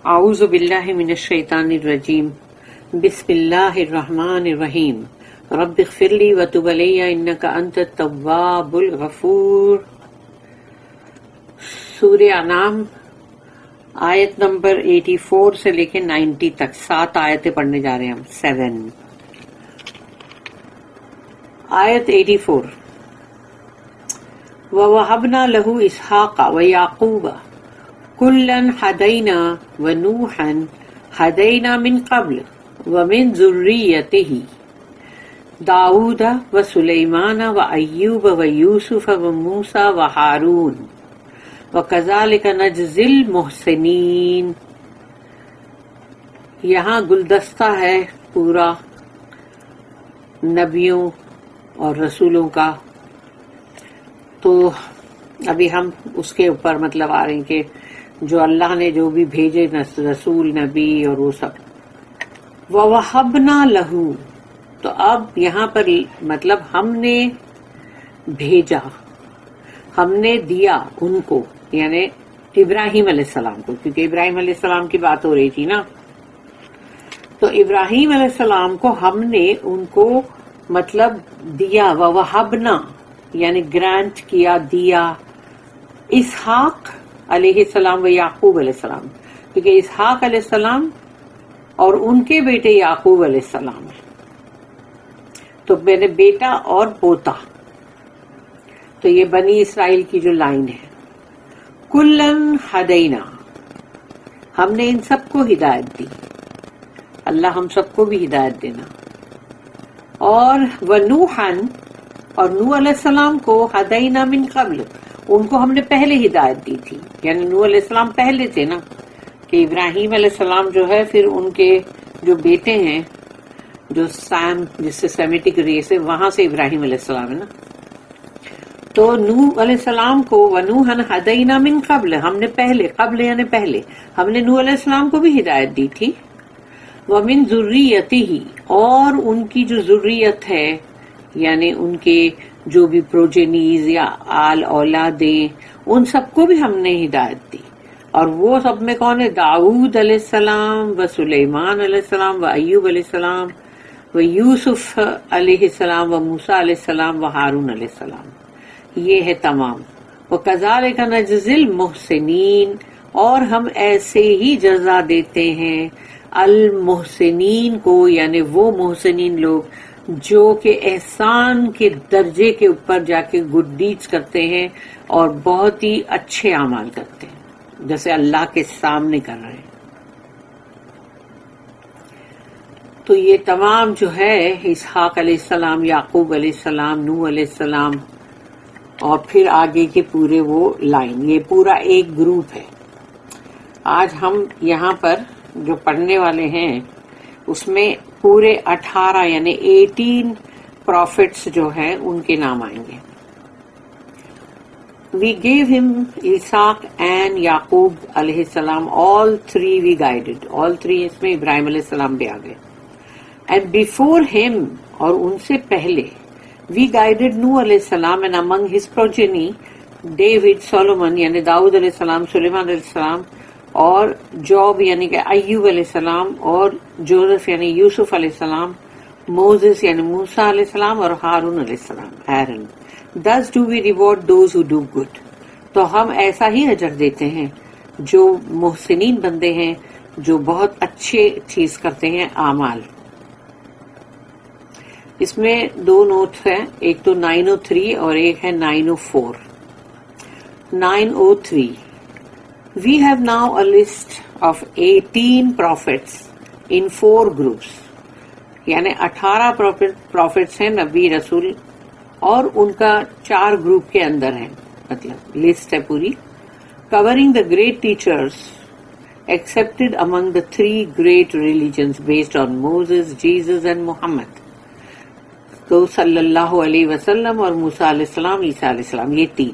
اعوذ باللہ من الشیطان الرجیم بسم اللہ الرحمن الرحیم رب اغفر لی وتب علی انک انت التواب الغفور۔ سورہ انعام آیت نمبر 84 سے لے کے 90 تک 7 آیتیں پڑھنے جا رہے ہیں ہم۔ 7 آیت 84 وَوَهَبْنَا لَهُ إِسْحَاقَ وَيَعْقُوبَ كُلًّا هَدَيْنَا وَنُوحًا هَدَيْنَا مِن قَبْلُ وَمِن ذُرِّيَّتِهِ داؤد وسليمان وأيوب ويوسف وموسى وهارون وَكَذَلِكَ نَجْزِي الْمُحْسِنِينَ۔ یہاں گلدستہ ہے پورا نبیوں اور رسولوں کا، تو ابھی ہم اس کے اوپر مطلب آ رہے ہیں کہ جو اللہ نے جو بھی بھیجے رسول نبی اور وہ سب۔ وَوَهَبْنَا لَهُ، تو اب یہاں پر مطلب ہم نے بھیجا، ہم نے دیا ان کو، یعنی ابراہیم علیہ السلام کو، کیونکہ ابراہیم علیہ السلام کی بات ہو رہی تھی نا، تو ابراہیم علیہ السلام کو ہم نے ان کو مطلب دیا، وَوَهَبْنَا یعنی گرانٹ کیا، دیا، اسحاق علیہ السلام و یعقوب علیہ السلام، کیونکہ اسحاق علیہ السلام اور ان کے بیٹے یعقوب علیہ السلام ہیں، تو میرے بیٹا اور پوتا، تو یہ بنی اسرائیل کی جو لائن ہے۔ کلن ہدینا، ہم نے ان سب کو ہدایت دی، اللہ ہم سب کو بھی ہدایت دینا۔ اور ونوحن، اور نوح علیہ السلام کو ہدینا من قبل، ان کو ہم نے پہلے ہدایت دی تھی، یعنی نوح علیہ السلام پہلے تھے نا، کہ ابراہیم علیہ السلام جو ہے پھر ان کے جو بیٹے ہیں جو سیم، جس سے سیمیٹک ریس ہے، وہاں سے ابراہیم علیہ السلام ہے نا، تو نوح علیہ السلام کو ونوحن ہدینا من قبل، ہم نے پہلے، قبل یعنی پہلے، ہم نے نوح علیہ السلام کو بھی ہدایت دی تھی۔ ومن ذریتہ، اور ان کی جو ذریت ہے یعنی ان کے جو بھی پروجینیز یا آل اولادیں، ان سب کو بھی ہم نے ہدایت دی۔ اور وہ سب میں کون ہے؟ داؤد علیہ السلام و سلیمان علیہ السلام و ایوب علیہ السلام و یوسف علیہ السلام و موسیٰ علیہ السلام و ہارون علیہ السلام، یہ ہے تمام۔ وَكَذَلِكَ نَجْزِي الْمُحْسِنِينَ، اور ہم ایسے ہی جزا دیتے ہیں المحسنین کو، یعنی وہ محسنین لوگ جو کہ احسان کے درجے کے اوپر جا کے گڈ ڈیڈز کرتے ہیں اور بہت ہی اچھے اعمال کرتے ہیں، جیسے اللہ کے سامنے کر رہے ہیں۔ تو یہ تمام جو ہے اسحاق علیہ السلام، یعقوب علیہ السلام، نوح علیہ السلام، اور پھر آگے کے پورے وہ لائن، یہ پورا ایک گروپ ہے۔ آج ہم یہاں پر جو پڑھنے والے ہیں اس میں پورے 18 یعنی 18 پروفٹس جو ہیں ان کے نام آئیں گے۔ We gave him Isaac and Yaqub علیہ السلام, all three we guided, all three اس میں ابراہیم علیہ السلام بھی آگئے۔ And before him، اور ان سے پہلے، we guided Nuh علیہ السلام and among his progeny David, Solomon یعنی داؤد علیہ السلام، سلیمان علیہ السلام، اور جوب یعنی کہ ایوب علیہ السلام، اور جوزف یعنی یوسف علیہ السلام، موزس یعنی موسیٰ علیہ السلام، اور ہارون علیہ السلام، ایرن۔ Thus do we reward those who do good، تو ہم ایسا ہی اجر دیتے ہیں جو محسنین بندے ہیں، جو بہت اچھے چیز کرتے ہیں اعمال۔ اس میں 2 نوٹس ہیں، ایک تو 903 اور ایک ہے 904۔ 903 We have now a list of 18 prophets in 4 groups، یعنی 18 prophets ہیں نبی رسول، اور ان کا 4 گروپ کے اندر ہیں، مطلب لسٹ ہے پوری، covering the great teachers accepted among the 3 great religions based on Moses, Jesus and Muhammad، تو صلی اللہ علیہ وسلم اور موسیٰ علیہ السلام، عیسیٰ علیہ السلام، یہ 3،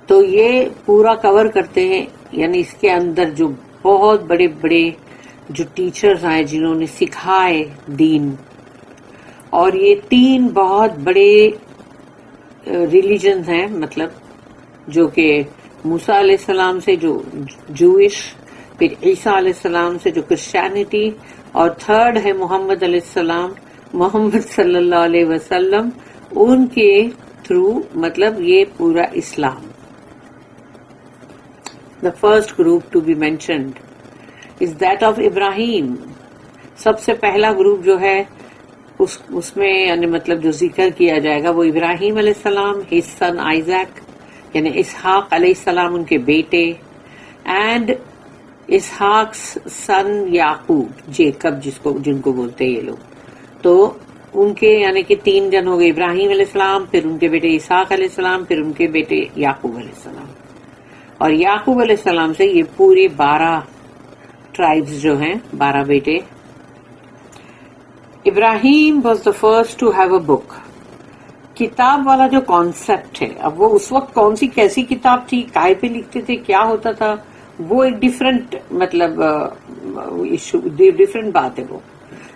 تو یہ پورا کور کرتے ہیں، یعنی اس کے اندر جو بہت بڑے بڑے جو ٹیچرز آئے جنہوں نے سکھائے دین، اور یہ 3 بہت بڑے ریلیجنز ہیں، مطلب جو کہ موسیٰ علیہ السلام سے جو جوئش پھر عیسیٰ علیہ السلام سے جو کرسچینٹی، اور تھرڈ ہے محمد علیہ السلام، محمد صلی اللہ علیہ وسلم، ان کے تھرو مطلب یہ پورا اسلام. The first group to be mentioned is that of Ibrahim. سب سے پہلا گروپ جو ہے اس میں یعنی مطلب جو ذکر کیا جائے گا وہ ابراہیم علیہ السلام، his son Isaac یعنی اسحاق علیہ السلام ان کے بیٹے، and Ishaq sun Yaqub, Jacob جن کو بولتے ہیں یہ لوگ. تو ان کے یعنی کہ 3 جن ہو گئے، ابراہیم علیہ السلام، پھر ان کے بیٹے اسحاق علیہ السلام، پھر ان کے بیٹے یعقوب علیہ السلام. اور یعقوب علیہ السلام سے یہ پورے 12 ٹرائبز جو ہیں، 12 بیٹے. Ibrahim was the first to have a book. کتاب والا جو کانسیپٹ ہے، اب وہ اس وقت کون سی کیسی کتاب تھی، کاہے پہ لکھتے تھے، کیا ہوتا تھا، وہ ایک ڈفرینٹ مطلب ایشو، ڈفرینٹ بات ہے وہ.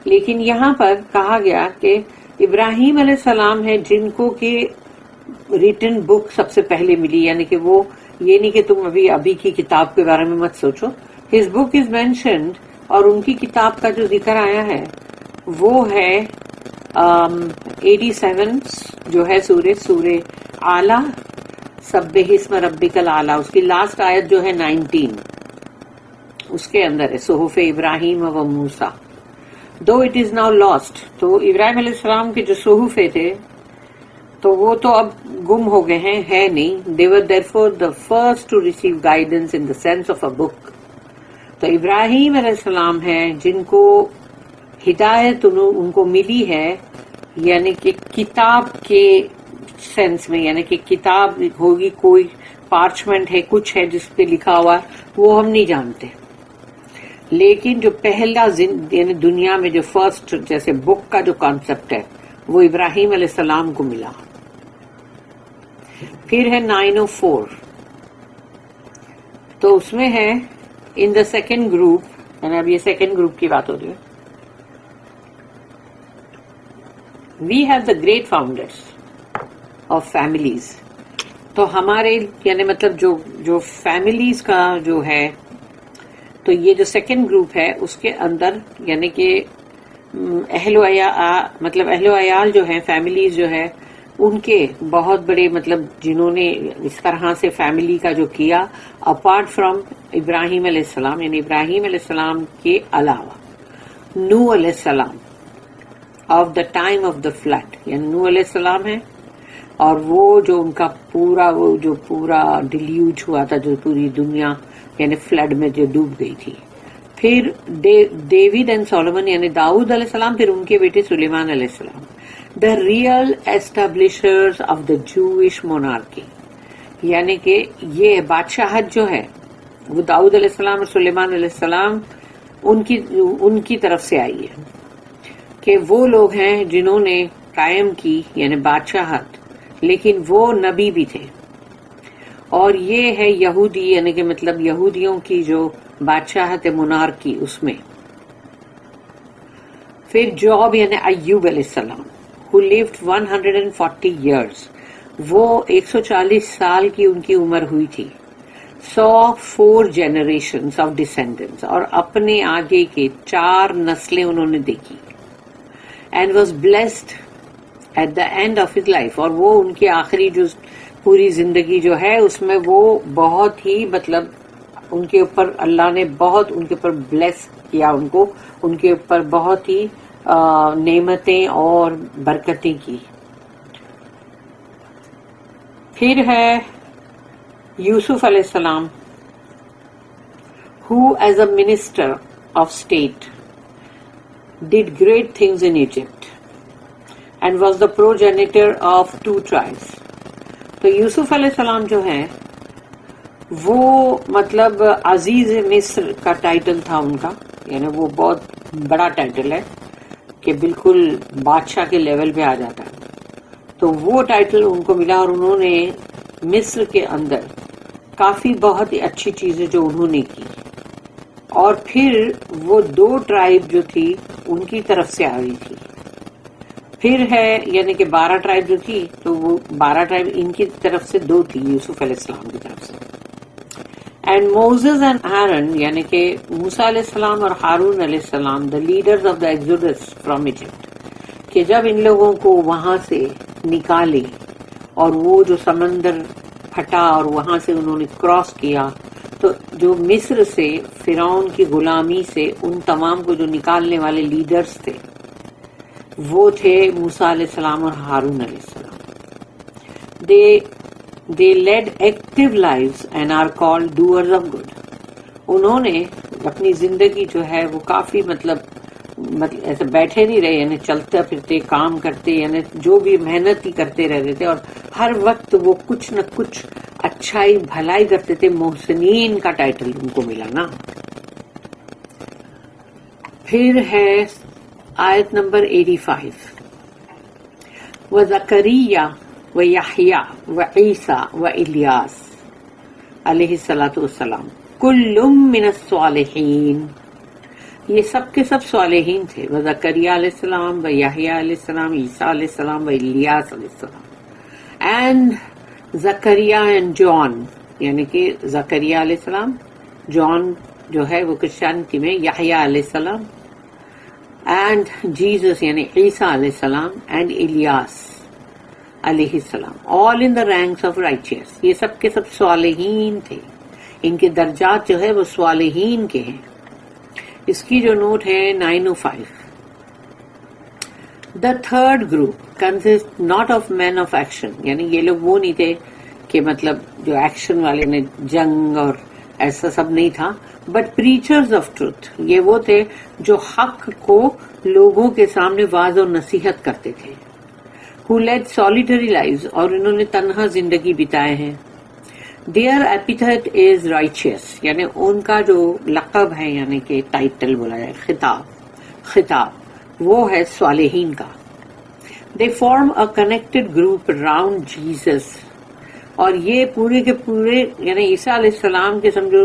لیکن یہاں پر کہا گیا کہ ابراہیم علیہ السلام ہے جن کو کہ ریٹن بک سب سے پہلے ملی، یعنی کہ وہ یہ نہیں کہ تم ابھی کی کتاب کے بارے میں مت سوچو. ہز بک از مینشنڈ، اور ان کی کتاب کا جو ذکر آیا ہے وہ ہے 87 جو ہے سورہ اعلیٰ، سبح اسم ربک الاعلیٰ، اس کی لاسٹ آیت جو ہے 19 اس کے اندر ہے صحف ابراہیم و موسیٰ. دو اٹ از ناؤ لاسٹ. تو ابراہیم علیہ السلام کے جو صحفے تھے تو وہ تو اب گم ہو گئے ہیں، ہے نہیں. they were therefore the first to receive guidance in the sense of a book. تو ابراہیم علیہ السلام ہیں جن کو ہدایت ان کو ملی ہے، یعنی کہ کتاب کے سینس میں، یعنی کہ کتاب ہوگی، کوئی پارچمنٹ ہے، کچھ ہے جس پہ لکھا ہوا ہے، وہ ہم نہیں جانتے. لیکن جو پہلا یعنی دنیا میں جو فرسٹ جیسے بک کا جو کانسیپٹ ہے وہ ابراہیم علیہ السلام کو ملا. پھر ہے 904، تو اس میں ہے ان دا سیکنڈ گروپ، یعنی اب یہ سیکنڈ گروپ کی بات ہو رہی ہے. We have the great founders of families. تو ہمارے یعنی مطلب جو فیملیز کا جو ہے، تو یہ جو سیکنڈ گروپ ہے اس کے اندر یعنی کہ اہل و عیال جو ہیں، فیملیز جو ہے، ان کے بہت بڑے مطلب جنہوں نے اس طرح سے فیملی کا جو کیا اپارٹ فرام ابراہیم علیہ السلام، یعنی ابراہیم علیہ السلام کے علاوہ نوح علیہ السلام of the time of the flood, یعنی نوح علیہ السلام ہے، اور وہ جو ان کا پورا ڈیلیوج ہوا تھا، جو پوری دنیا یعنی فلڈ میں جو ڈوب گئی تھی. پھر ڈیوڈ اینڈ سولومن یعنی داؤد علیہ السلام، پھر ان کے بیٹے سلیمان علیہ السلام، the real establishers of the Jewish monarchy. یعنی کہ یہ بادشاہت جو ہے وہ داؤد علیہ السلام اور سلیمان علیہ السلام ان کی طرف سے آئی ہے، کہ وہ لوگ ہیں جنہوں نے قائم کی یعنی بادشاہت، لیکن وہ نبی بھی تھے. اور یہ ہے یہودی یعنی کہ مطلب یہودیوں کی جو بادشاہت مونارکی اس میں. پھر جوب یعنی ایوب علیہ السلام who lived 140 years، وہ 140 سال کی ان کی عمر ہوئی تھی. saw 4 generations of descendants، اور اپنے آگے کے 4 نسلیں انہوں نے دیکھی. and was blessed at the end of his life، اور وہ ان کی آخری جو پوری زندگی جو ہے اس میں وہ بہت ہی مطلب ان کے اوپر اللہ نے بہت ان کے اوپر بلیس کیا، ان کے اوپر بہت ہی نعمتیں اور برکتیں کی. پھر ہے یوسف علیہ السلام who as a minister of state did great things in Egypt and was the progenitor of 2 tribes. تو یوسف علیہ السلام جو ہیں وہ مطلب عزیز مصر کا ٹائٹل تھا ان کا، یعنی وہ بہت بڑا ٹائٹل ہے کہ بالکل بادشاہ کے لیول پہ آ جاتا ہے. تو وہ ٹائٹل ان کو ملا، اور انہوں نے مصر کے اندر کافی بہت ہی اچھی چیزیں جو انہوں نے کی. اور پھر وہ 2 ٹرائب جو تھی ان کی طرف سے آ رہی تھی. پھر ہے یعنی کہ 12 ٹرائب جو تھی، تو وہ 12 ٹرائب ان کی طرف سے 2 تھی یوسف علیہ السلام کی طرف سے. اینڈ موزز اینڈ ہارن یعنی کہ موسیٰ علیہ السلام اور ہارون علیہ السلام the leaders of the exodus from Egypt کہ جب ان لوگوں کو وہاں سے نکالے اور وہ جو سمندر پھٹا اور وہاں سے انہوں نے کراس کیا تو جو مصر سے فرعون کی غلامی سے ان تمام کو جو نکالنے والے لیڈرز تھے وہ تھے موسیٰ علیہ السلام اور ہارون علیہ السلام. They led active lives and are called doers of good. انہوں نے اپنی زندگی جو ہے وہ کافی مطلب ایسے بیٹھے نہیں رہے، یعنی چلتے پھرتے کام کرتے، یعنی جو بھی محنت ہی کرتے رہتے تھے اور ہر وقت وہ کچھ نہ کچھ اچھائی بھلائی کرتے تھے. محسنین کا ٹائٹل ان کو ملا نا. پھر ہے آیت نمبر 85 وَزَكَرِيَّا وَيَحْيَا وَعِيسَى وَإِلْيَاسَ علیہ الصلوٰۃ والسلام كُلٌّ مِّنَ الصَّالِحِينَ. یہ سب کے سب صالحین تھے. وزکریا علیہ السلام ویحییٰ علیہ السلام عیسیٰ علیہ السلام والیاس علیہ السلام. اینڈ زکریا اینڈ جان یعنی کہ زکریا علیہ السلام، جان جو ہے وہ کرسچینٹی میں یحییٰ علیہ السلام، اینڈ جیزس یعنی عیسیٰ علیہ السلام، اینڈ الیاس علیہ السلام. آل ان دا رینکس آف رائچیس. یہ سب کے سب صالحین تھے. ان کے درجات جو ہے وہ صالحین کے ہیں. اس کی جو نوٹ ہے 905. The third group consist not of men of action یعنی یہ لوگ وہ نہیں تھے کہ مطلب جو ایکشن والے نے جنگ اور ایسا سب نہیں تھا، بٹ پریچرز آف ٹروتھ. یہ وہ تھے جو حق کو لوگوں کے سامنے واضح اور نصیحت کرتے تھے. who led solitary lives اور انہوں نے تنہا زندگی بتائے ہیں. Their epithet is righteous یعنی ان کا جو لقب ہے یعنی کہ ٹائٹل بولا جائے خطاب وہ ہے صالحین کا. They form a connected group around Jesus اور یہ پورے کے پورے یعنی عیسیٰ علیہ السلام کے سمجھو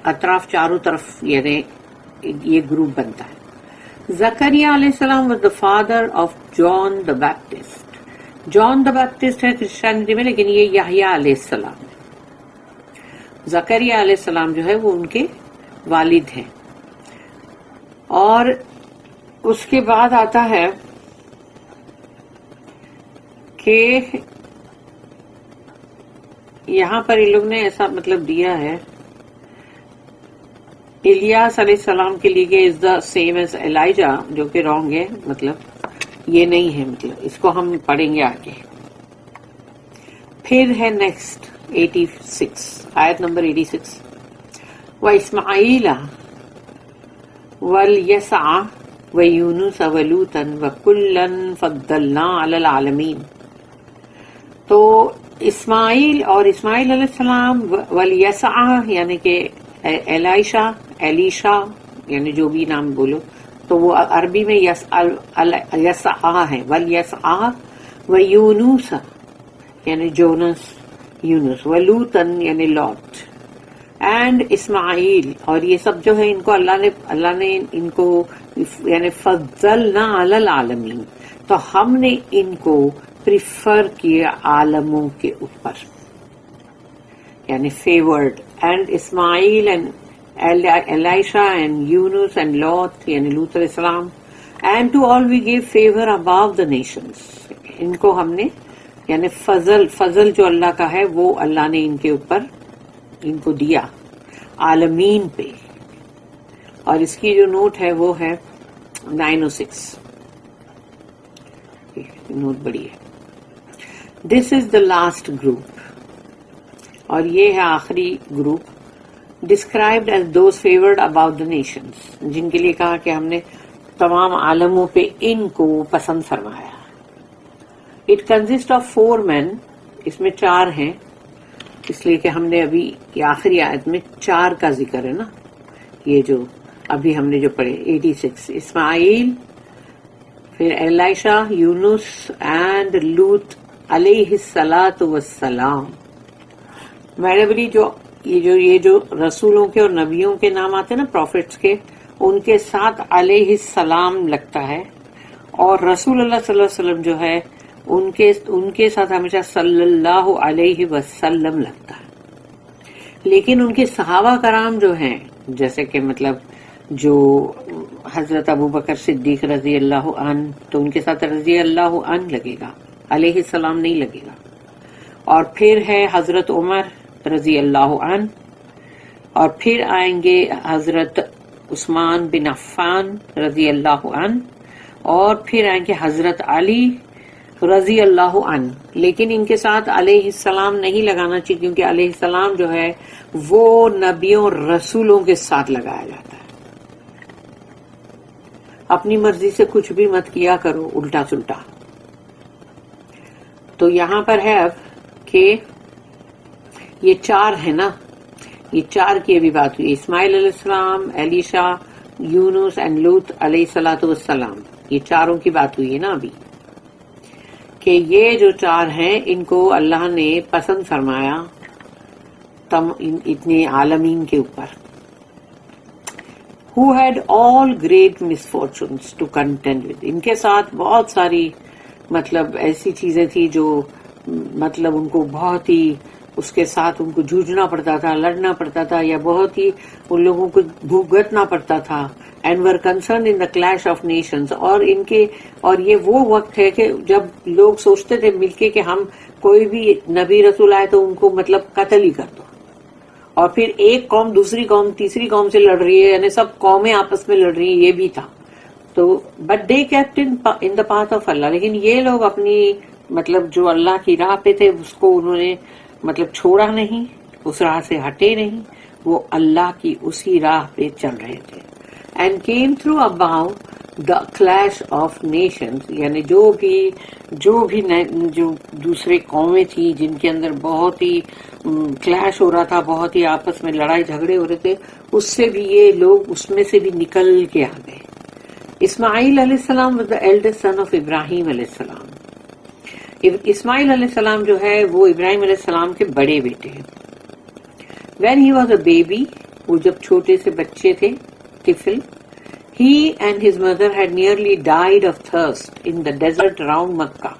اطراف چاروں طرف یعنی یہ گروپ بنتا ہے. زکریا علیہ السلام was the father of John the Baptist. John the Baptist ہے کرسچینٹی میں، لیکن یہ یحییٰ علیہ السلام. زکریا علیہ السلام جو ہے وہ ان کے والد ہیں. اور اس کے بعد آتا ہے کہ یہاں پر ان لوگ نے ایسا مطلب دیا ہے الیاس علیہ السلام کے لیے از دا سیم ایز ایلائجا، جو کہ رانگ ہے، مطلب یہ نہیں ہے، مطلب اس کو ہم پڑھیں گے آگے. پھر ہے نیکسٹ 86 آیت نمبر 86 وَإِسْمَعِيلَ وَالْيَسَعَ وَيُونُسَ وَلُوطًا وَكُلًّا فَضَّلْنَا عَلَى الْعَالَمِينَ. تو اسماعیل اور اسماعیل علیہ السلام وَالْيَسَعَ یعنی کہ ایلیشا یعنی جو بھی نام بولو تو وہ عربی میں یسعا ہے. وَالْيَسْعَ وَيُونُسَ یعنی جونس یونس، وَلُوطًا یعنی لوط، اینڈ اسماعیل. اور یہ سب جو ہے ان کو اللہ نے ان کو یعنی فضلنا علی العالمین، تو ہم نے ان کو پریفر کیا عالموں کے اوپر یعنی favoured. And Ismail and Elisha and Yunus and Lut یعنی لوط علیہ السلام. And to all we gave favour above the nations. ان کو ہم نے یعنی فضل جو اللہ کا ہے وہ اللہ نے ان کے اوپر ان کو دیا عالمین پہ. اور اس کی جو نوٹ ہے وہ ہے 906. نوٹ بڑی ہے. دس از دا لاسٹ گروپ اور یہ ہے آخری group. Described as those favoured about the nations, جن کے لیے کہا کہ ہم نے تمام عالموں پہ ان کو پسند فرمایا. اٹ کنسسٹ آف 4 men، اس میں 4 ہیں، اس لیے کہ ہم نے ابھی یہ آخری آیت میں 4 کا ذکر ہے نا. یہ جو ابھی ہم نے جو پڑھے 86 اسماعیل، پھر ایلیشا، یونس اینڈ لوط علیہ الصلاۃ والسلام. میڈبلی یہ جو رسولوں کے اور نبیوں کے نام آتے ہیں نا، پروفٹس کے، ان کے ساتھ علیہ السلام لگتا ہے، اور رسول اللہ صلی اللہ علیہ وسلم جو ہے ان کے ساتھ ہمیشہ صلی اللہ علیہ وسلم لگتا ہے. لیکن ان کے صحابہ کرام جو ہیں، جیسے کہ مطلب جو حضرت ابو بکر صدیق رضی اللہ عنہ، تو ان کے ساتھ رضی اللہ عنہ لگے گا، علیہ السلام نہیں لگے گا. اور پھر ہے حضرت عمر رضی اللہ عنہ، اور پھر آئیں گے حضرت عثمان بن عفان رضی اللہ عنہ، اور پھر آئیں گے حضرت علی رضی اللہ عنہ. لیکن ان کے ساتھ علیہ السلام نہیں لگانا چاہیے، کیونکہ علیہ السلام جو ہے وہ نبیوں اور رسولوں کے ساتھ لگایا جاتا ہے. اپنی مرضی سے کچھ بھی مت کیا کرو الٹا سلٹا. تو یہاں پر ہے اب کہ یہ چار ہے نا، یہ چار کی ابھی بات ہوئی، اسماعیل علیہ السلام، ایلیشا، یونس اینڈ لوط علیہ الصلوۃ والسلام، یہ چاروں کی بات ہوئی ہے نا ابھی، کہ یہ جو چار ہیں ان کو اللہ نے پسند فرمایا اتنے عالمین کے اوپر. who had all great misfortunes to contend with. ان کے ساتھ بہت ساری مطلب ایسی چیزیں تھی جو مطلب ان کو بہت ہی اس کے ساتھ ان کو جوجھنا پڑتا تھا، لڑنا پڑتا تھا، یا بہت ہی ان لوگوں کو بھگتنا پڑتا تھا. And were concern in the clash of nations. اور یہ وہ وقت ہے کہ جب لوگ سوچتے تھے مل کے کہ ہم کوئی بھی نبی رسول آئے تو ان کو مطلب قتل ہی کر دو، اور پھر ایک قوم دوسری قوم تیسری قوم سے لڑ رہی ہے، یعنی سب قومیں آپس میں لڑ رہی ہیں، یہ بھی تھا. تو but they kept in the path of Allah. لیکن یہ لوگ اپنی مطلب جو اللہ کی راہ پہ تھے اس کو انہوں نے مطلب چھوڑا نہیں، اس راہ سے ہٹے نہیں، وہ اللہ کی اسی راہ پہ چل رہے تھے. And came through about the clash of nations, یعنی جو دوسرے قومیں تھیں جن کے اندر بہت ہی کلیش ہو رہا تھا، بہت ہی آپس میں لڑائی جھگڑے ہو رہے تھے، اس سے بھی یہ لوگ اس میں سے بھی نکل کے آ گئے. اسماعیل علیہ السلام was the eldest son of ابراہیم علیہ السلام. اسماعیل علیہ السلام جو ہے وہ ابراہیم علیہ السلام کے بڑے بیٹے ہیں. when he was a baby، وہ جب چھوٹے سے بچے تھے، طفل، he and his mother had nearly died of thirst in the desert around مکہ.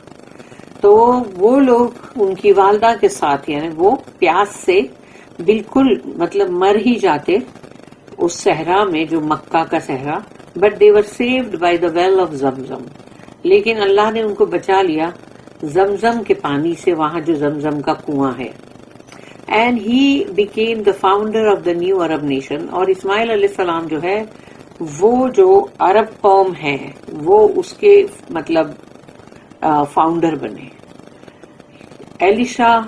تو وہ لوگ ان کی والدہ کے ساتھ یعنی وہ پیاس سے بالکل مطلب مر ہی جاتے اس صحرا میں جو مکہ کا صحرا. But they were saved by the well of Zamzam. لیکن اللہ نے ان کو بچا لیا زمزم کے پانی سے، وہاں جو زمزم کا کنواں ہے. And he became the founder of the new Arab nation. اور اسماعیل علیہ السلام جو ہے وہ جو عرب قوم ہے وہ اس کے مطلب فاؤنڈر بنے. ایلیشا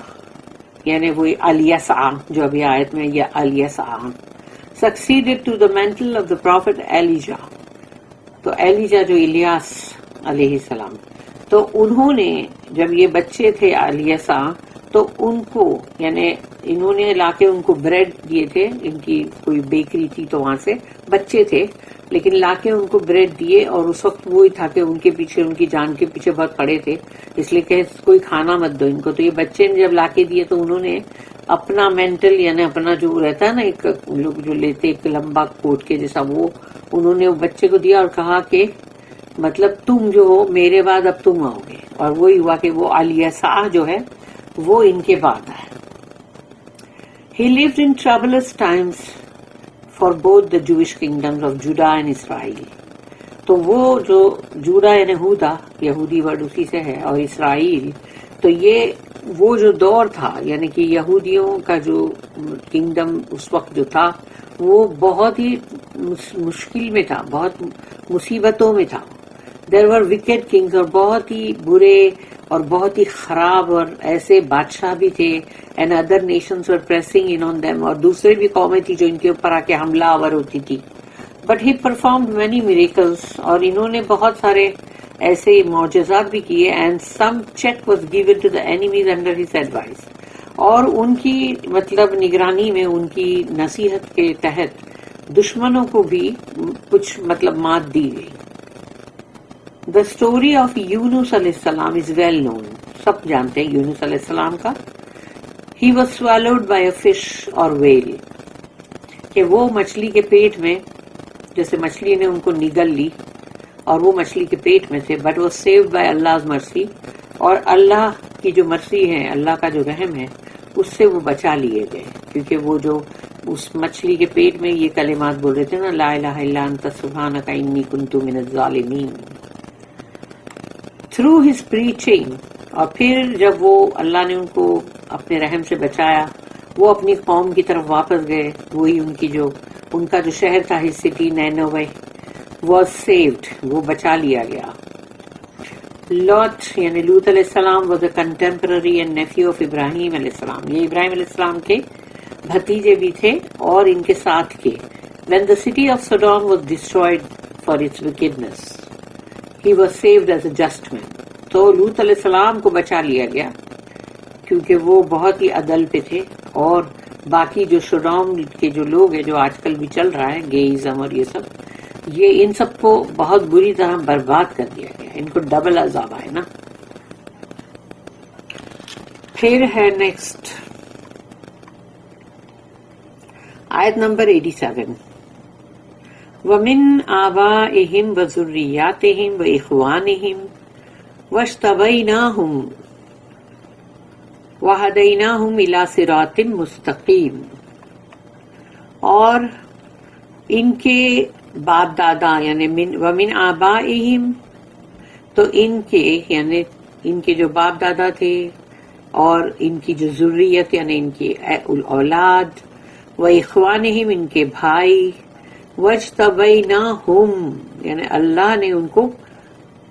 یعنی وہ الیسع جو ابھی آیت میں یہ الیسع succeeded to the mantle of the prophet Elijah. تو ایلیجا جو الیاس علیہ السلام، تو انہوں نے جب یہ بچے تھے الیسع تو ان کو یعنی انہوں نے لا کے ان کو بریڈ دیے تھے، ان کی کوئی بیکری تھی تو وہاں سے بچے تھے، لیکن لا کے ان کو بریڈ دیے. اور اس وقت وہی تھا کہ ان کے پیچھے ان کی جان کے پیچھے بہت پڑے تھے، اس لیے کہ کوئی کھانا مت دو ان کو. تو یہ بچے نے جب لا کے دیے تو انہوں نے اپنا مینٹل یعنی اپنا جو رہتا ہے نا ایک لوگ جو لیتے ایک لمبا کوٹ کے جیسا، وہ انہوں نے بچے کو دیا اور کہا کہ مطلب تم جو ہو میرے بعد اب تم آؤ گے. اور وہی ہوا کہ وہ الیسع جو ہے وہ ان کے بعد آئے. He lived in troublous times for both the Jewish kingdoms of Judah and Israel. تو وہ جو جوڈا یعنی یہودا، یہودی ورڈ اسی سے ہے، اور اسرائیل، تو یہ وہ جو دور تھا یعنی کہ یہودیوں کا جو کنگڈم اس وقت جو تھا وہ بہت ہی مشکل میں تھا، بہت مصیبتوں میں تھا. There were wicked kings، اور بہت ہی برے اور بہت ہی خراب اور ایسے بادشاہ بھی تھے. And other nations were pressing in on them, اور دوسرے بھی قومیں تھی جو ان کے اوپر آ کے حملہ آور ہوتی تھی. But he performed many miracles, اور انہوں نے بہت سارے ایسے معجزات بھی کیے. And some check was given to the enemies under his advice, اور ان کی مطلب نگرانی میں ان کی نصیحت کے تحت دشمنوں کو بھی کچھ مطلب مات دی گئی. دا اسٹوری آف یونس علیہ السلام از ویل نون، سب جانتے ہیں یونس علیہ السلام کا. He was swallowed by a fish or whale, کہ وہ مچھلی کے پیٹ میں، جیسے مچھلی نے ان کو نگل لی اور وہ مچھلی کے پیٹ میں تھے، بٹ واز سیوڈ بائی اللہ مرسی. اور اللہ کی جو مرسی ہے، اللہ کا جو رحم ہے، اس سے وہ بچا لیے گئے. کیونکہ وہ جو اس مچھلی کے پیٹ میں یہ کلمات بول رہے تھے نا، لا الہ الا انت سبحانک انی کنت من الظالمین. تھرو ہز پریچنگ، اور پھر جب وہ اللہ نے ان کو اپنے رحم سے بچایا، وہ اپنی قوم کی طرف واپس گئے. وہی ان کا جو شہر تھا، his city Nineveh was saved, وہ بچا لیا گیا. لوط یعنی لوط علیہ السلام was a contemporary and nephew of Ibrahim علیہ السلام. یہ ابراہیم علیہ السلام کے بھتیجے بھی تھے اور ان کے ساتھ کے. when the city of Sodom was destroyed for its wickedness, he was saved as a just man. تو لوط علیہ السلام کو بچا لیا گیا کیونکہ وہ بہت ہی عدل پہ تھے، اور باقی جو سوڈوم کے جو لوگ ہیں، جو آج کل بھی چل رہا ہے گیئزم اور یہ سب، یہ ان سب کو بہت بری طرح برباد کر دیا گیا. ان کو ڈبل عذاب آئے نا. پھر ہے نیکسٹ آیت نمبر 87. وَمِنْ آبَائِهِمْ وَذُرِّيَّاتِهِمْ وَإِخْوَانِهِمْ وَاجْتَبَيْنَاهُمْ وَهَدَيْنَاهُمْ إِلَى صِرَاطٍ مُسْتَقِيمٍ. اور ان کے باپ دادا یعنی وَمِنْ آبَائِهِمْ، تو ان کے یعنی ان کے جو باپ دادا تھے اور ان کی جو ذریت یعنی ان کی اولاد، وَإِخْوَانِهِمْ ان کے بھائی، وَاجْتَبَيْنَاهُمْ یعنی اللہ نے ان کو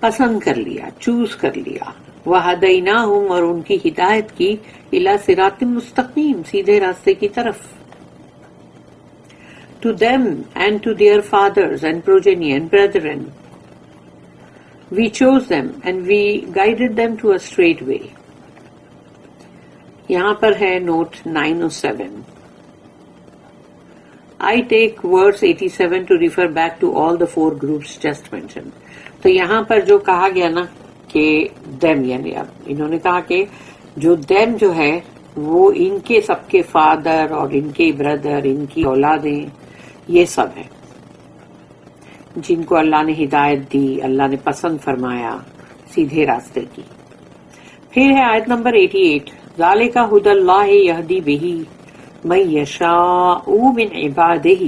پسند کر لیا، چوز کر لیا. وَهَدَيْنَاهُمْ اور ان کی ہدایت کی، إِلَى صِرَاطٍ مُسْتَقِيمٍ سیدھے راستے کی طرف. To them and to their fathers and progeny and brethren we chose them and we guided them to a straight way. یہاں پر ہے note 907. I take verse 87 to refer back to all the four groups just mentioned. تو یہاں پر جو کہا گیا نا کہ them یعنی اب انہوں نے کہا کہ جو them جو ہے وہ ان کے سب کے فادر اور ان کے بردر، ان کی اولادیں، یہ سب ہیں جن کو اللہ نے ہدایت دی، اللہ نے پسند فرمایا سیدھے راستے کی. پھر ہے آیت نمبر 88. ذالک ھدی اللہ یہدی بہ من یشاء من عبادہ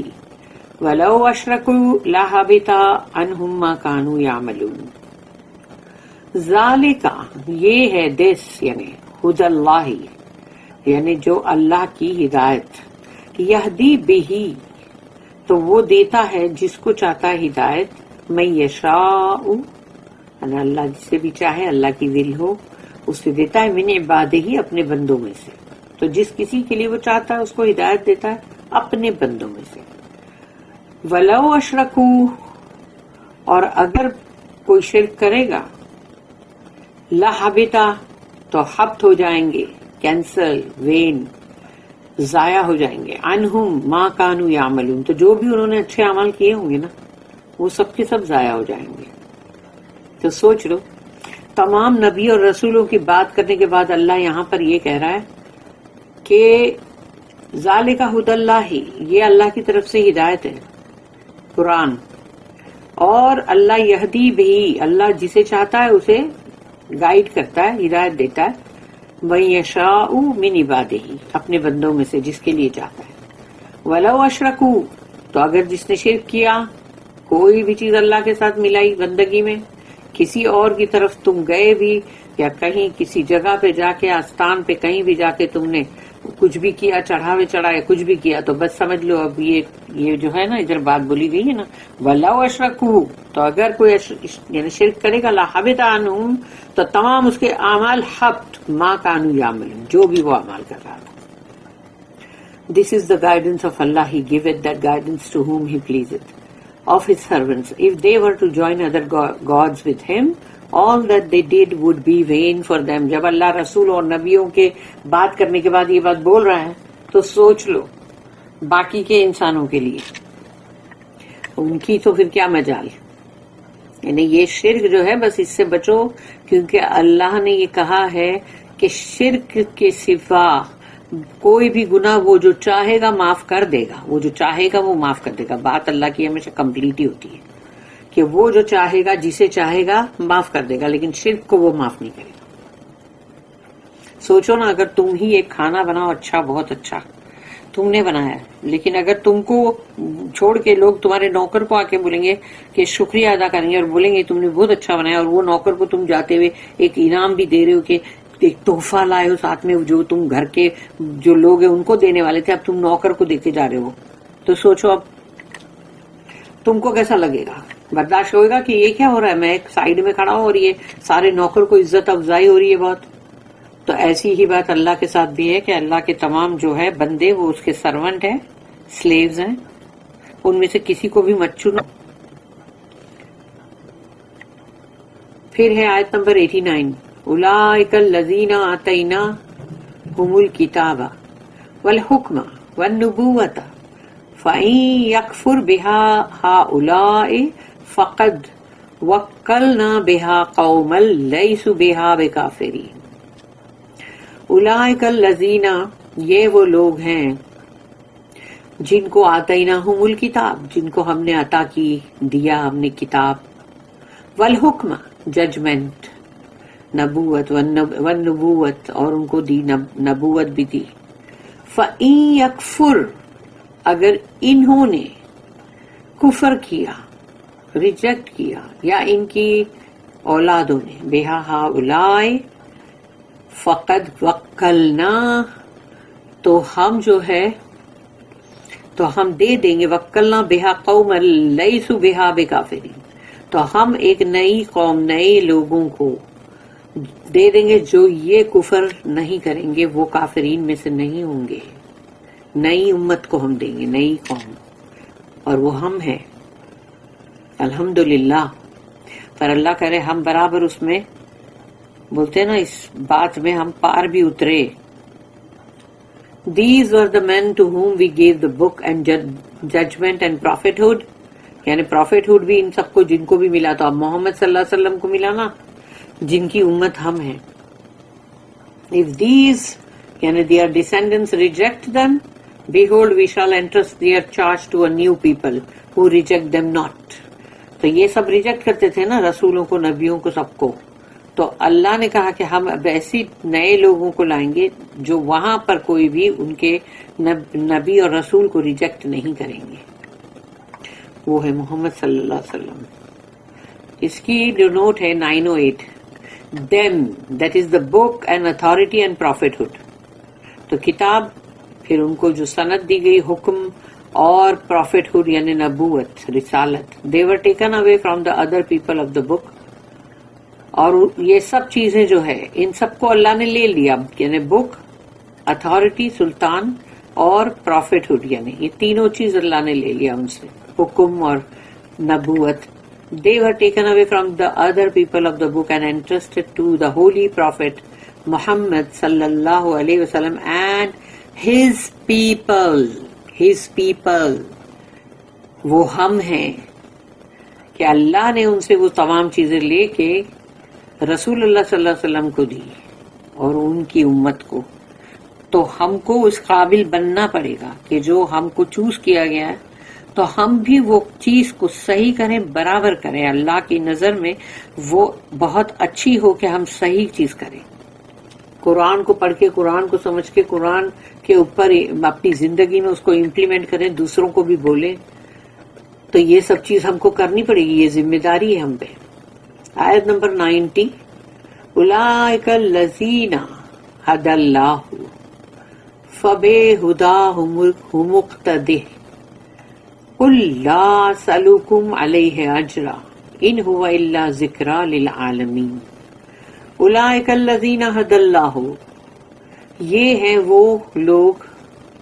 ولو اشرکوا لحبط عنہم ما کانوا یعملون. ذالک یہ ہے دس یعنی ھدی اللہ یعنی جو اللہ کی ہدایت، یہدی بہ تو وہ دیتا ہے جس کو چاہتا ہے ہدایت، من یشاء یعنی اللہ جسے بھی چاہے اللہ کی ول ہو اسے دیتا ہے، من عبادہ ہی اپنے بندوں میں سے. تو جس کسی کے لیے وہ چاہتا ہے اس کو ہدایت دیتا ہے اپنے بندوں میں سے. ولو اشرکوا اور اگر کوئی شرک کرے گا، لحبط تو حبط ہو جائیں گے، کینسل، وین، ضائع ہو جائیں گے، عنہم ما کانوا یعملون تو جو بھی انہوں نے اچھے عمل کیے ہوں گے نا وہ سب کے سب ضائع ہو جائیں گے. تو سوچ لو، تمام نبی اور رسولوں کی بات کرنے کے بعد اللہ یہاں پر یہ کہہ رہا ہے کہ ذالک ھدی اللہ، یہ اللہ کی طرف سے ہدایت ہے قرآن، اور اللہ یہدی بھی، اللہ جسے چاہتا ہے اسے گائیڈ کرتا ہے، ہدایت دیتا ہے، من یشاء من عبادہ اپنے بندوں میں سے جس کے لیے چاہتا ہے. ولو اشرکوا تو اگر جس نے شرک کیا، کوئی بھی چیز اللہ کے ساتھ ملائی بندگی میں، کسی اور کی طرف تم گئے بھی، یا کہیں کسی جگہ پہ جا کے، آستان پہ کہیں بھی جا کے تم نے کچھ بھی کیا، چڑھاوے چڑھائے کچھ بھی کیا، تو بس سمجھ لو اب یہ جو ہے نا ادھر بات بولی گئی ہے نا، ولو اشرکوا تو اگر کوئی یعنی شرک کرے گا، لحبط عنہم تو تمام اس کے اعمال حبط ما کانوا یعملون جو بھی وہ اعمال کر رہا تھا. This is the guidance of Allah. He giveth that guidance to whom He pleaseth of His servants. If they were to join other gods with Him, all that they did would be vain for them. جب اللہ رسول اور نبیوں کے بات کرنے کے بعد یہ بات بول رہا ہے تو سوچ لو باقی کے انسانوں کے لیے ان کی تو پھر کیا مجال. یعنی یہ شرک جو ہے بس اس سے بچو، کیونکہ اللہ نے یہ کہا ہے کہ شرک کے سوا کوئی بھی گناہ وہ جو چاہے گا معاف کر دے گا، وہ جو چاہے گا وہ معاف کر دے گا. بات اللہ کی ہمیشہ کمپلیٹ ہی ہوتی ہے کہ وہ جو چاہے گا، جسے چاہے گا معاف کر دے گا، لیکن شرک کو وہ معاف نہیں کرے گا. سوچو نا، اگر تم ہی ایک کھانا بناؤ اچھا، بہت اچھا، تم نے بنایا ہے. لیکن اگر تم کو چھوڑ کے لوگ تمہارے نوکر کو آ کے بولیں گے کہ شکریہ ادا کریں گے اور بولیں گے تم نے بہت اچھا بنایا، اور وہ نوکر کو تم جاتے ہوئے ایک انعام بھی دے رہے ہو کہ ایک تحفہ لائے ہو ساتھ میں جو تم گھر کے جو لوگ ہیں ان کو دینے والے تھے، اب تم نوکر کو دے کے جا رہے ہو، تو سوچو اب تم کو کیسا لگے گا؟ برداشت ہوئے گا کہ یہ کیا ہو رہا ہے، میں ایک سائیڈ میں کھڑا ہوں اور یہ سارے نوکر کو عزت افزائی ہو رہی ہے بہت. تو ایسی ہی بات اللہ کے ساتھ بھی ہے کہ اللہ کے تمام جو ہے بندے وہ اس کے سرونٹ ہیں، سلیوز ہیں، ان میں سے کسی کو بھی مت چنو. پھر ہے آیت نمبر 89، اولئک الذین آتیناہم الکتاب والحکم والنبوۃ فإن یکفر بها ہؤلاء فقد وکلنا بها قوما لیسوا بها بکافرین. اولئک الذین، یہ وہ لوگ ہیں جن کو آتیناہم الکتاب، جن کو ہم نے عطا کی دیا ہم نے کتاب، والحکم ججمنٹ، نبوت والنبوت اور ان کو دی نبوت بھی دی. فإن یکفر، اگر انہوں نے کفر کیا، ریجیکٹ کیا، یا ان کی اولادوں نے، بہا ہؤلاء، فقد وکلنا، تو ہم جو ہے تو ہم دے دیں گے، وکلنا بہا قوما لیسوا بہا بکافرین، تو ہم ایک نئی قوم، نئے لوگوں کو دے دیں گے جو یہ کفر نہیں کریں گے، وہ کافرین میں سے نہیں ہوں گے. نئی امت کو ہم دیں گے، نئی قوم، اور وہ ہم ہیں الحمدللہ. پر اللہ کرے ہم برابر اس میں بولتے ہیں نا، اس بات میں ہم پار بھی اترے. These were the men to whom we gave the book and judgment and prophethood، یعنی prophethood بھی ان سب کو جن کو بھی ملا، تو اب محمد صلی اللہ علیہ وسلم کو ملا نا، جن کی امت ہم ہیں. If these یعنی their descendants reject them، behold we shall entrust their charge to a new people who reject them not. تو یہ سب ریجیکٹ کرتے تھے نا رسولوں کو، نبیوں کو، سب کو. تو اللہ نے کہا کہ ہم اب ایسی نئے لوگوں کو لائیں گے جو وہاں پر کوئی بھی ان کے نبی اور رسول کو ریجیکٹ نہیں کریں گے. وہ ہے محمد صلی اللہ علیہ وسلم. اس کی جو نوٹ ہے 908، them that is the book and authority and prophethood. تو کتاب، پھر ان کو جو سند دی گئی، حکم اور prophethood یعنی نبوت، رسالت. they were taken away from the other people of the book. اور یہ سب چیزیں جو ہے ان سب کو اللہ نے لے لیا، یعنی بک، اتھارٹی، سلطان اور پروفیٹہڈ، یعنی یہ تینوں چیز اللہ نے لے لیا ان سے، حکم اور نبوت. They were taken away from the other people of the book and entrusted to the holy prophet Muhammad sallallahu alayhi wasallam and his people. His people، وہ ہم ہیں کہ اللہ نے ان سے وہ تمام چیزیں لے کے رسول اللہ صلی اللہ علیہ وسلم کو دی اور ان کی امت کو. تو ہم کو اس قابل بننا پڑے گا کہ جو ہم کو چوز کیا گیا ہے تو ہم بھی وہ چیز کو صحیح کریں، برابر کریں. اللہ کی نظر میں وہ بہت اچھی ہو کہ ہم صحیح چیز کریں. قرآن کو پڑھ کے، قرآن کو سمجھ کے، قرآن کے اوپر اپنی زندگی میں اس کو امپلیمنٹ کریں، دوسروں کو بھی بولیں. تو یہ سب چیز ہم کو کرنی پڑے گی، یہ ذمہ داری ہے ہم پہ. آیت نمبر 90، اولئک الذین ھدی اللہ فبہداہ مقتدہ قل لا اسألکم علیہ اجرا ان ھو الا ذکری للعالمین. اولئک الذین ھدی اللہ، یہ ہیں وہ لوگ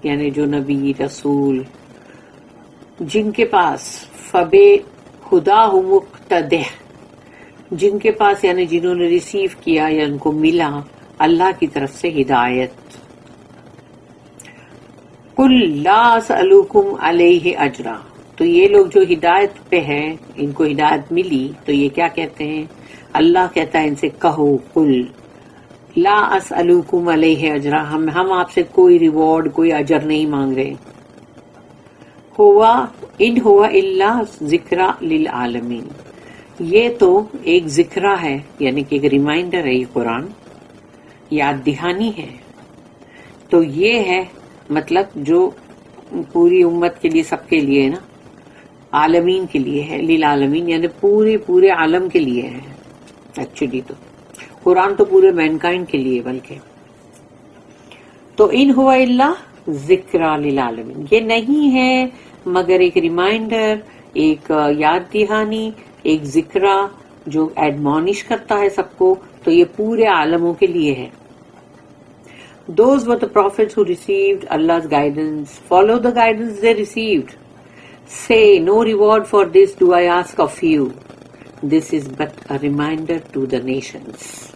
یعنی جو نبی، رسول، جن کے پاس فبہداہ مقتدہ، جن کے پاس یعنی جنہوں نے ریسیو کیا یا ان کو ملا اللہ کی طرف سے ہدایت. قل لا اسألکم علیہ اجرا، تو یہ لوگ جو ہدایت پہ ہیں، ان کو ہدایت ملی، تو یہ کیا کہتے ہیں؟ اللہ کہتا ہے ان سے کہو، قل لا اسألکم علیہ اجرا، ہم آپ سے کوئی ریوارڈ، کوئی اجر نہیں مانگ رہے. ان ہوا الا ذکری للعالمین، یہ تو ایک ذکرہ ہے، یعنی کہ ایک ریمائنڈر ہے، یہ قرآن یاد دہانی ہے. تو یہ ہے مطلب جو پوری امت کے لیے، سب کے لیے نا، عالمین کے لیے ہے، للعالمین یعنی پورے عالم کے لیے ہے. ایکچولی تو قرآن تو پورے مینکائنڈ کے لیے بلکہ. تو ان ہوا الا ذکر للعالمین، یہ نہیں ہے مگر ایک ریمائنڈر، ایک یاد دہانی، ایک ذکر جو ایڈمونش کرتا ہے سب کو. تو یہ پورے عالموں کے لیے ہے. Those were the prophets who received Allah's guidance. Follow the guidance they received. Say, no reward for this do I ask of you. This is but a reminder to the nations.